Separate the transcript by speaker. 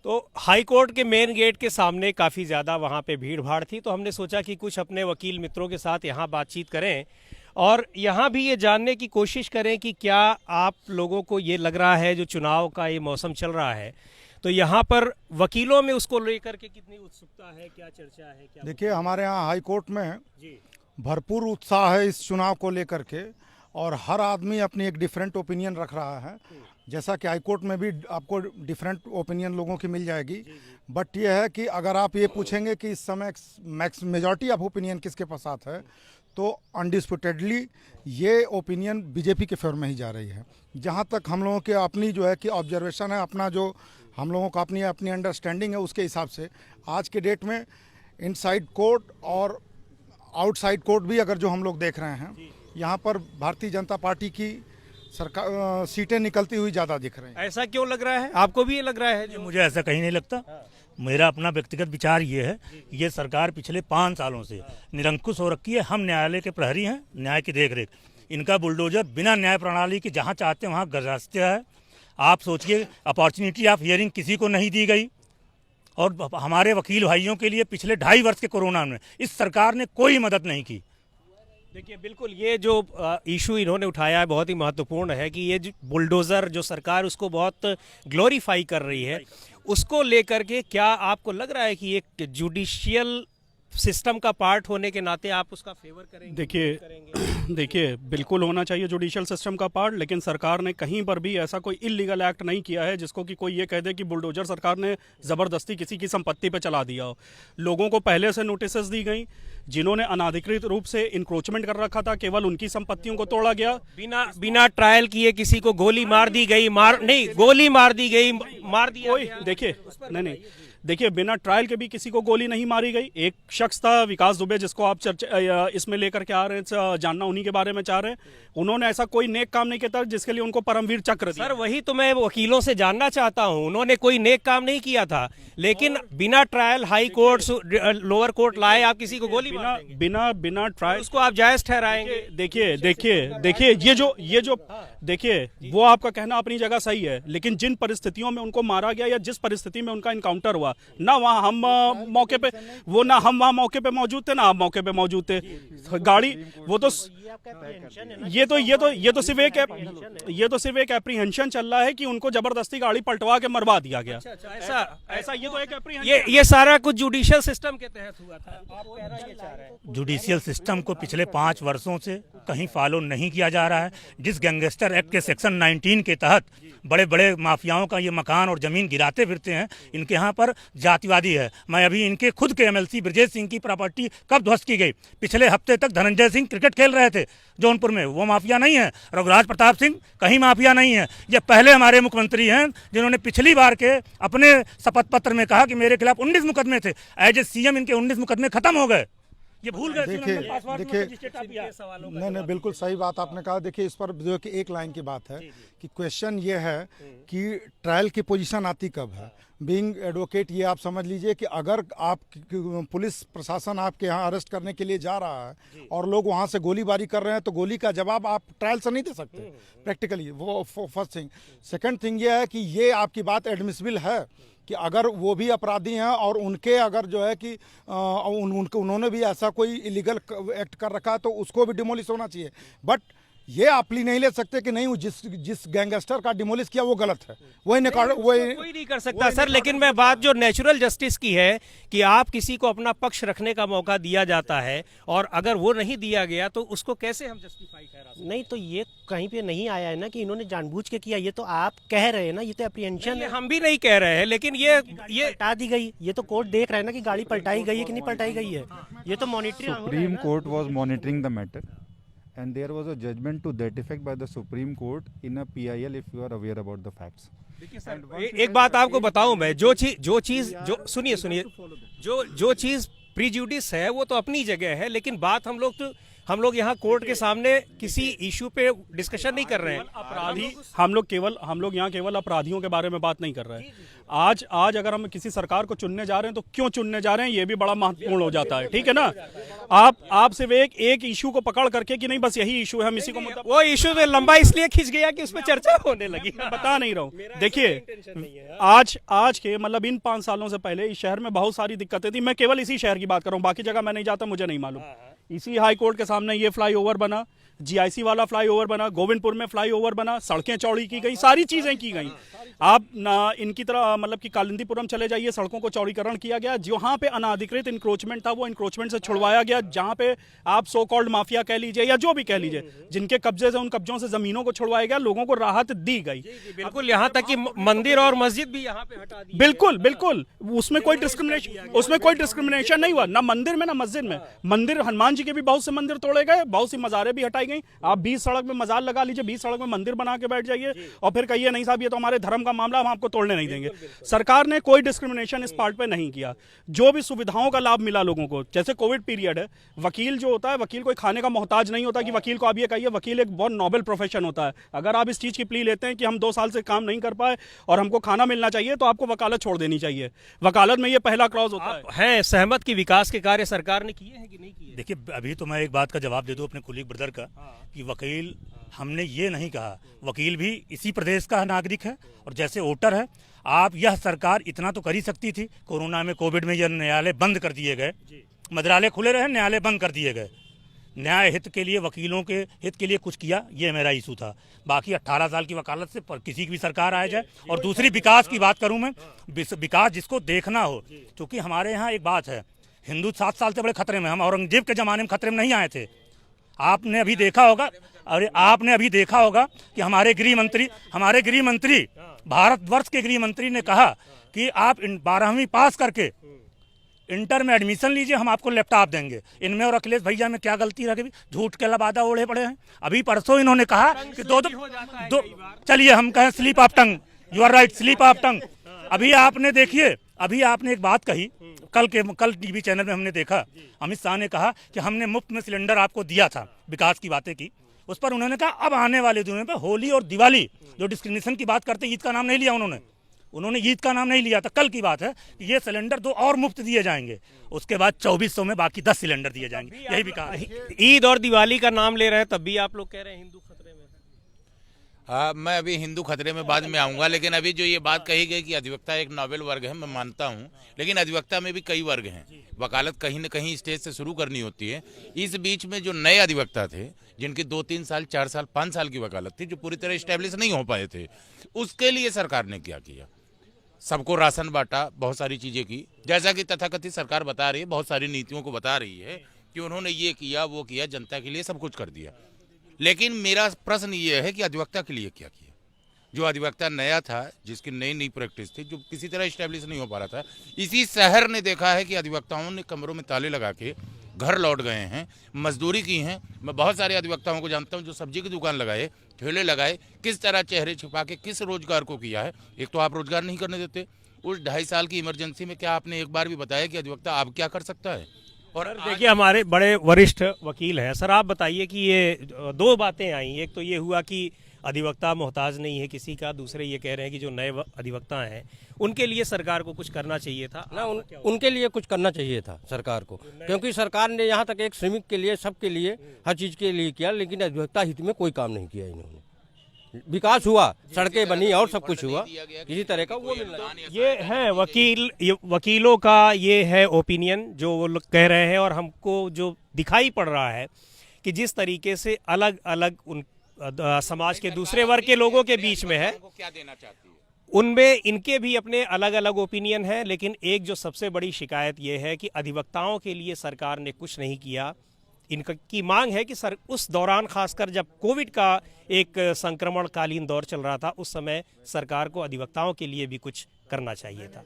Speaker 1: तो high court के main gate के सामने काफ़ी ज़्यादा वहाँ पे भीड़ भाड़ थी, तो हमने सोचा कि कुछ अपने वकील मित्रों के साथ यहाँ बातचीत करें और यहाँ भी ये जानने की कोशिश करें कि क्या आप लोगों को ये लग रहा है, जो चुनाव का ये मौसम चल रहा है, तो यहाँ पर वकीलों में उसको लेकर के कितनी उत्सुकता है, क्या चर्चा है, क्या?
Speaker 2: देखिए, हमारे यहाँ हाई कोर्ट में
Speaker 1: जी
Speaker 2: भरपूर उत्साह है इस चुनाव को लेकर के, और हर आदमी अपनी एक डिफरेंट ओपिनियन रख रहा है। जैसा कि हाई कोर्ट में भी आपको डिफरेंट ओपिनियन लोगों की मिल जाएगी, बट ये है कि अगर आप ये पूछेंगे कि इस समय मैक्स मेजॉरिटी ऑफ ओपिनियन किसके साथ है, तो अनडिस्प्यूटेडली ये ओपिनियन बीजेपी के फेवर में ही जा रही है। जहाँ तक हम लोगों के अपनी जो है कि ऑब्जर्वेशन है, अपना जो हम लोगों का अपनी अंडरस्टैंडिंग है, उसके हिसाब से आज के डेट में इनसाइड कोर्ट और आउटसाइड कोर्ट भी अगर जो हम लोग देख रहे हैं, यहाँ पर भारतीय जनता पार्टी की सरकार सीटें निकलती हुई ज़्यादा दिख रही हैं।
Speaker 1: ऐसा क्यों लग रहा है? आपको भी ये लग रहा है?
Speaker 3: मुझे ऐसा कहीं नहीं लगता। मेरा अपना व्यक्तिगत विचार ये है, ये सरकार पिछले 5 सालों से निरंकुश हो रखी है। हम न्यायालय के प्रहरी हैं, न्याय की देखरेख। इनका बुलडोजर बिना न्याय प्रणाली के जहाँ चाहते हैं वहाँ गरजते है। आप सोचिए, अपॉर्चुनिटी ऑफ हियरिंग किसी को नहीं दी गई, और हमारे वकील भाइयों के लिए पिछले 2.5 वर्ष के कोरोना में इस सरकार ने कोई मदद नहीं की।
Speaker 1: देखिए, बिल्कुल ये जो इशू इन्होंने उठाया है बहुत ही महत्वपूर्ण है कि ये जो बुलडोज़र जो सरकार उसको बहुत ग्लोरीफाई कर रही है, उसको लेकर के क्या आपको लग रहा है कि एक जुडिशियल सिस्टम का पार्ट होने के नाते आप उसका फेवर करेंगे?
Speaker 4: देखिए बिल्कुल होना चाहिए जुडिशियल सिस्टम का पार्ट, लेकिन सरकार ने कहीं पर भी ऐसा कोई इलीगल एक्ट नहीं किया है जिसको कि कोई ये कह दे कि बुलडोजर सरकार ने ज़बरदस्ती किसी की संपत्ति पे चला दिया हो। लोगों को पहले से नोटिस दी गई, जिन्होंने अनाधिकृत रूप से इंक्रोचमेंट कर रखा था, केवल उनकी संपत्तियों को तोड़ा गया।
Speaker 1: बिना ट्रायल किए किसी को गोली मार दी गई, गोली मार दी गई, मार दिया
Speaker 4: कोई
Speaker 1: गया।
Speaker 4: देखिए नहीं, देखिए बिना ट्रायल के भी किसी को गोली नहीं मारी गई। एक शख्स था विकास दुबे, जिसको आप चर्चा इसमें लेकर के आ रहे हैं, जानना उन्हीं के बारे में चाह रहे हैं। उन्होंने ऐसा कोई नेक काम नहीं किया था जिसके लिए उनको परमवीर चक्र दिया।
Speaker 1: सर, वही तो मैं वकीलों से जानना चाहता हूं। उन्होंने कोई नेक काम नहीं किया था, लेकिन बिना trial high court lower court लाए आप किसी को गोली मार देंगे।
Speaker 4: बिना ट्रायल
Speaker 1: उसको आप जायज ठहराएंगे?
Speaker 4: देखिए ये जो देखिए, वो आपका कहना अपनी जगह सही है, लेकिन जिन परिस्थितियों में उनको मारा गया या जिस परिस्थिति में उनका इनकाउंटर हुआ, ना वहाँ हम मौके पे ना हम वहाँ मौके पे मौजूद थे, ना आप मौके पे मौजूद थे। गाड़ी वो तो ये तो सिर्फ एक एप्रीहेंशन चल रहा है कि उनको जबरदस्ती गाड़ी पलटवा के मरवा दिया गया। ऐसा ये तो एक एप्रीहेंशन।
Speaker 1: ये सारा कुछ जुडिशियल सिस्टम के तहत हुआ था, आप कहना ये चाह रहे हैं?
Speaker 3: जुडिशियल सिस्टम को पिछले 5 वर्षों से कहीं फॉलो नहीं किया जा रहा है। जिस गैंगस्टर एक्ट के सेक्शन 19 के तहत बड़े बड़े माफियाओं का ये मकान और जमीन गिराते फिरते हैं, इनके यहाँ पर जातिवादी है। मैं अभी इनके खुद के एमएलसी ब्रजेश सिंह की प्रॉपर्टी कब ध्वस्त की गई? पिछले हफ्ते तक धनंजय सिंह क्रिकेट खेल रहे थे जौनपुर में, वो माफिया नहीं है। रघुराज प्रताप सिंह कहीं माफिया नहीं है। ये पहले हमारे मुख्यमंत्री हैं जिन्होंने पिछली बार के अपने शपथ पत्र में कहा कि मेरे खिलाफ 19 मुकदमे थे। एज ए सीएम इनके 19 मुकदमे खत्म हो गए। ये भूल गए।
Speaker 2: देखिए नहीं, बिल्कुल सही बात आपने कहा। देखिए, इस पर जो कि एक लाइन की बात है कि क्वेश्चन ये है कि ट्रायल की पोजीशन आती कब है। बीइंग एडवोकेट, ये आप समझ लीजिए कि अगर आप पुलिस प्रशासन आपके यहाँ अरेस्ट करने के लिए जा रहा है और लोग वहाँ से गोलीबारी कर रहे हैं, तो गोली का जवाब आप ट्रायल से नहीं दे सकते प्रैक्टिकली। वो फर्स्ट थिंग। सेकंड थिंग ये है कि ये आपकी बात एडमिसिबल है कि अगर वो भी अपराधी हैं और उनके अगर जो है कि उन्होंने भी ऐसा कोई इलीगल एक्ट कर रखा है, तो उसको भी डिमोलिश होना चाहिए। बट ये आप प्ली नहीं ले सकते कि नहीं, जिस गैंगस्टर का डिमोलिश किया वो गलत है, कोई
Speaker 1: नहीं कर सकता सर। लेकिन मैं बात जो नेचुरल जस्टिस की है कि आप किसी को अपना पक्ष रखने का मौका दिया जाता है, और अगर वो नहीं दिया गया तो उसको कैसे हम जस्टिफाई ठहरा सकते?
Speaker 5: नहीं, तो ये कहीं पे नहीं आया है ना कि इन्होंने जानबूझ के किया। ये तो आप कह रहे हैं ना, ये तो एप्रीहेंशन है।
Speaker 1: हम भी नहीं कह रहे हैं, लेकिन ये
Speaker 5: पलटा दी गई। ये तो कोर्ट देख रहा है ना कि गाड़ी पलटाई गई है कि नहीं पलटाई गई है। ये तो monitoring.
Speaker 6: Supreme Court was monitoring the matter, and there was a judgment to that effect by the Supreme Court in a PIL, if you are aware about the facts.
Speaker 1: एक बात आपको बताऊं मैं, जो चीज सुनिए जो चीज प्रीजुडिस है वो तो अपनी जगह है, लेकिन बात हम लोग तो हम लोग यहाँ कोर्ट के सामने किसी इशू पे डिस्कशन नहीं कर रहे हैं।
Speaker 4: अपराधी हम लोग यहाँ केवल अपराधियों के बारे में बात नहीं कर रहे हैं। आज अगर हम किसी सरकार को चुनने जा रहे हैं तो क्यों चुनने जा रहे हैं ये भी बड़ा महत्वपूर्ण हो जाता है, ठीक है ना। आप सिर्फ एक इशू को पकड़ करके कि नहीं बस यही इशू है, हम इसी को मुद्दा,
Speaker 1: वो इशू तो लंबा इसलिए खिंच गया कि उस पर चर्चा होने लगी।
Speaker 4: मैं बता नहीं रहा हूँ। देखिए आज के मतलब इन 5 सालों से पहले इस शहर में बहुत सारी दिक्कतें थी। मैं केवल इसी शहर की बात कर रहा हूँ, बाकी जगह मैं नहीं जाता, मुझे नहीं मालूम। इसी हाई कोर्ट के सामने ये फ्लाईओवर बना, जीआईसी वाला फ्लाईओवर बना, गोविंदपुर में फ्लाईओवर बना, सड़कें चौड़ी की गई, सारी चीजें की गई। आप ना इनकी तरह मतलब कि कालिंदीपुरम चले जाइए, सड़कों को चौड़ीकरण किया गया। जहां पे अनाधिकृत इंक्रोचमेंट था वो इंक्रोचमेंट से छुड़वाया गया। जहां पे आप सो कॉल्ड माफिया कह लीजिए या जो भी कह लीजिए, जिनके कब्जे से उन कब्जों से जमीनों को छुड़वाया गया, लोगों को राहत दी गई।
Speaker 1: बिल्कुल, यहाँ तक कि मंदिर और मस्जिद भी यहाँ पे हटा दी।
Speaker 4: बिल्कुल उसमें कोई डिस्क्रिमिनेशन नहीं हुआ, ना मंदिर में ना मस्जिद में। मंदिर हनुमान जी के भी बहुत से मंदिर तोड़े गए, बहुत सी मज़ारें भी हटाई गई। आप 20 सड़क में मजार लगा लीजिए, 20 सड़क में मंदिर बना के बैठ जाइए और फिर कहिए नहीं साहब ये तो हमारे धर्म का मामला, हम आपको तोड़ने नहीं देंगे। सरकार ने कोई डिस्क्रिमिनेशन इस पार्ट पे नहीं किया। जो भी सुविधाओं का लाभ मिला लोगों को, जैसे कोविड पीरियड है, वकील जो होता है, वकील कोई खाने का मोहताज नहीं होता कि वकील को आप ये कहिए। वकील एक बहुत नोबेल प्रोफेशन होता है। अगर आप इस चीज की प्ली लेते हैं कि हम 2 साल से काम नहीं कर पाए और हमको खाना मिलना चाहिए, तो आपको वकालत छोड़ देनी चाहिए। वकालत में ये पहला क्लॉज होता है।
Speaker 1: हैं सहमत कि विकास के कार्य सरकार ने किए हैं कि नहीं किए?
Speaker 3: देखिए, अभी तो मैं एक बात का जवाब दे दूं अपने कुलीग ब्रदर का कि वकील, हमने ये नहीं कहा, वकील भी इसी प्रदेश का नागरिक है और जैसे वोटर है। आप यह सरकार इतना तो कर ही सकती थी। कोरोना में, कोविड में, यह न्यायालय बंद कर दिए गए, मंत्रालय खुले रहे, न्यायालय बंद कर दिए गए। न्याय हित के लिए, वकीलों के हित के लिए कुछ किया, ये मेरा इशू था। बाकी 18 साल की वकालत से पर किसी की भी सरकार आ जाए। और दूसरी विकास की बात करूं मैं, विकास जिसको देखना हो, क्योंकि हमारे यहाँ एक बात है, हिंदू 7 साल से बड़े खतरे में। हम औरंगजेब के जमाने में खतरे में नहीं आए थे। आपने अभी देखा होगा कि हमारे गृह मंत्री भारतवर्ष के गृह मंत्री ने कहा कि आप 12वीं पास करके इंटर में एडमिशन लीजिए, हम आपको लैपटॉप देंगे। इनमें और अखिलेश भैया में क्या गलती रह गई? झूठ के लबादा ओढ़े पड़े हैं। अभी परसों इन्होंने कहा कि दो चलिए हम कहें slip of tongue, you are right, slip of tongue. अभी आपने एक बात कही, कल टीवी चैनल में हमने देखा, अमित शाह ने कहा कि हमने मुफ्त में सिलेंडर आपको दिया था, विकास की बातें की। उस पर उन्होंने कहा अब आने वाले दिनों में होली और दिवाली, जो डिस्क्रिमिनेशन की बात करते, ईद का नाम नहीं लिया उन्होंने ईद का नाम नहीं लिया था। कल की बात है कि ये सिलेंडर 2 और मुफ्त दिए जाएंगे। उसके बाद 2400 में बाकी 10 सिलेंडर दिए जाएंगे। यही विकास।
Speaker 1: ईद और दिवाली का नाम ले रहे हैं, तब भी आप लोग कह रहे हैं हिंदू खतरे में।
Speaker 7: हाँ, मैं अभी हिंदू खतरे में बाद में आऊँगा, लेकिन अभी जो ये बात कही गई कि अधिवक्ता एक नोबेल वर्ग है, मैं मानता हूँ, लेकिन अधिवक्ता में भी कई वर्ग हैं। वकालत कहीं न कहीं स्टेज से शुरू करनी होती है। इस बीच में जो नए अधिवक्ता थे, जिनकी 2-3 साल, 4 साल, 5 साल की वकालत थी, जो पूरी तरह इस्टेब्लिश नहीं हो पाए थे, उसके लिए सरकार ने क्या किया? सबको राशन बांटा, बहुत सारी चीज़ें की। जैसा कि तथाकथित सरकार बता रही है, बहुत सारी नीतियों को बता रही है कि उन्होंने ये किया, वो किया, जनता के लिए सब कुछ कर दिया। लेकिन मेरा प्रश्न ये है कि अधिवक्ता के लिए क्या किया? जो अधिवक्ता नया था, जिसकी नई प्रैक्टिस थी, जो किसी तरह इस्टेब्लिश नहीं हो पा रहा था, इसी शहर ने देखा है कि अधिवक्ताओं ने कमरों में ताले लगा के घर लौट गए हैं, मजदूरी की हैं। मैं बहुत सारे अधिवक्ताओं को जानता हूं जो सब्जी की दुकान लगाए, ठेले लगाए, किस तरह चेहरे छिपा के किस रोजगार को किया है। एक तो आप रोजगार नहीं करने देते। उस 2.5 साल की इमरजेंसी में क्या आपने एक बार भी बताया कि अधिवक्ता अब क्या कर सकता है?
Speaker 1: और देखिए, हमारे बड़े वरिष्ठ वकील हैं सर, आप बताइए कि ये 2 बातें आई। एक तो ये हुआ कि अधिवक्ता मोहताज नहीं है किसी का, दूसरे ये कह रहे हैं कि जो नए अधिवक्ता हैं उनके लिए सरकार को कुछ करना चाहिए था
Speaker 8: ना। उनके लिए कुछ करना चाहिए था सरकार को, क्योंकि सरकार ने यहाँ तक एक श्रमिक के लिए, सबके लिए, हर चीज़ के लिए किया, लेकिन अधिवक्ता हित में कोई काम नहीं किया इन्होंने। विकास हुआ, सड़कें बनी और सब कुछ हुआ, किसी तरह का वो मिलना।
Speaker 1: ये है वकीलों का ये है ओपिनियन जो वो लोग कह रहे हैं। और हमको जो दिखाई पड़ रहा है कि जिस तरीके से अलग अलग उन समाज के दूसरे वर्ग के लोगों के बीच में है, उनमें इनके भी अपने अलग अलग ओपिनियन है। लेकिन एक जो सबसे बड़ी शिकायत ये है कि अधिवक्ताओं के लिए सरकार ने कुछ नहीं किया। इनकी मांग है कि सर उस दौरान, खासकर जब कोविड का एक संक्रमणकालीन दौर चल रहा था, उस समय सरकार को अधिवक्ताओं के लिए भी कुछ करना चाहिए था।